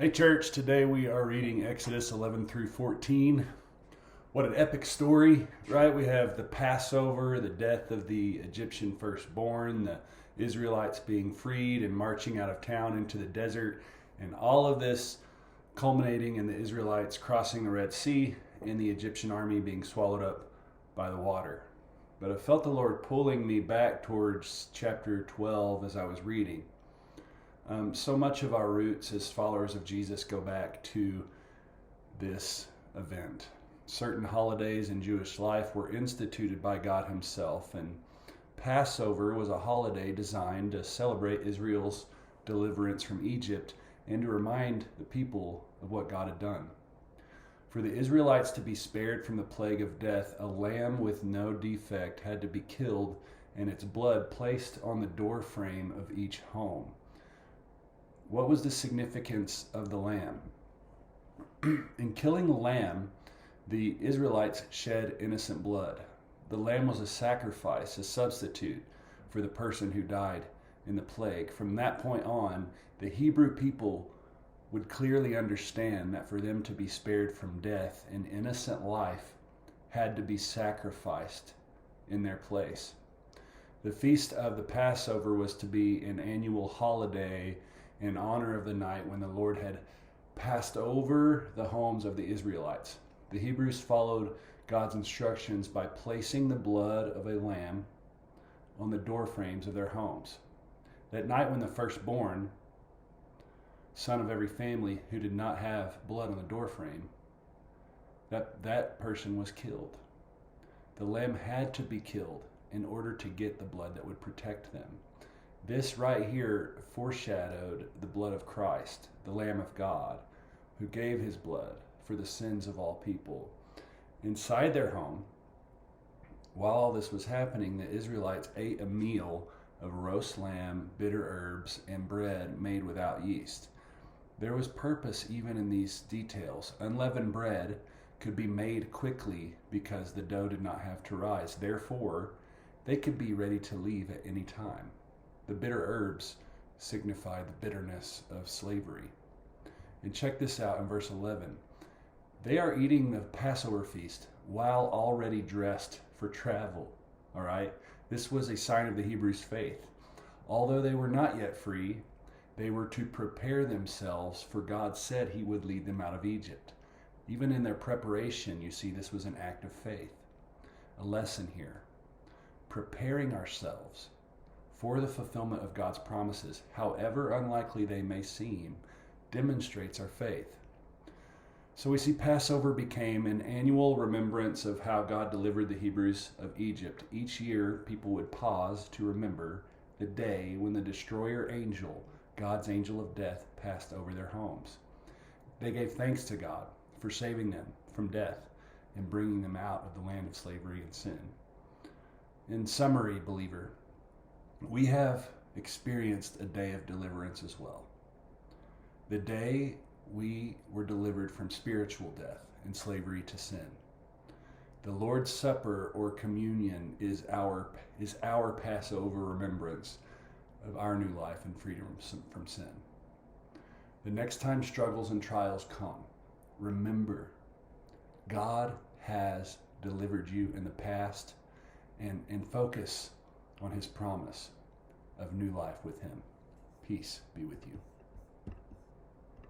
Hey church, today we are reading Exodus 11 through 14. What an epic story, right? We have the Passover, the death of the Egyptian firstborn, the Israelites being freed and marching out of town into the desert, and all of this culminating in the Israelites crossing the Red Sea and the Egyptian army being swallowed up by the water. But I felt the Lord pulling me back towards chapter 12 as I was reading. So much of our roots as followers of Jesus go back to this event. Certain holidays in Jewish life were instituted by God Himself, and Passover was a holiday designed to celebrate Israel's deliverance from Egypt and to remind the people of what God had done. For the Israelites to be spared from the plague of death, a lamb with no defect had to be killed and its blood placed on the door frame of each home. What was the significance of the lamb? In killing the lamb, the Israelites shed innocent blood. The lamb was a sacrifice, a substitute for the person who died in the plague. From that point on, the Hebrew people would clearly understand that for them to be spared from death, an innocent life had to be sacrificed in their place. The feast of the Passover was to be an annual holiday in honor of the night when the Lord had passed over the homes of the Israelites. The Hebrews followed God's instructions by placing the blood of a lamb on the door frames of their homes. That night when the firstborn, son of every family who did not have blood on the door frame, that person was killed. The lamb had to be killed in order to get the blood that would protect them. This right here foreshadowed the blood of Christ, the Lamb of God, who gave His blood for the sins of all people. Inside their home, while all this was happening, the Israelites ate a meal of roast lamb, bitter herbs, and bread made without yeast. There was purpose even in these details. Unleavened bread could be made quickly because the dough did not have to rise. Therefore, they could be ready to leave at any time. The bitter herbs signify the bitterness of slavery. And check this out in verse 11. They are eating the Passover feast while already dressed for travel. All right? This was a sign of the Hebrews' faith. Although they were not yet free, they were to prepare themselves, for God said He would lead them out of Egypt. Even in their preparation, you see, this was an act of faith. A lesson here. Preparing ourselves for the fulfillment of God's promises, however unlikely they may seem, demonstrates our faith. So we see Passover became an annual remembrance of how God delivered the Hebrews of Egypt. Each year, people would pause to remember the day when the destroyer angel, God's angel of death, passed over their homes. They gave thanks to God for saving them from death and bringing them out of the land of slavery and sin. In summary, believer, we have experienced a day of deliverance as well. The day we were delivered from spiritual death and slavery to sin. The Lord's Supper or communion is our Passover remembrance of our new life and freedom from sin. The next time struggles and trials come, remember, God has delivered you in the past, and focus on His promise of new life with Him. Peace be with you.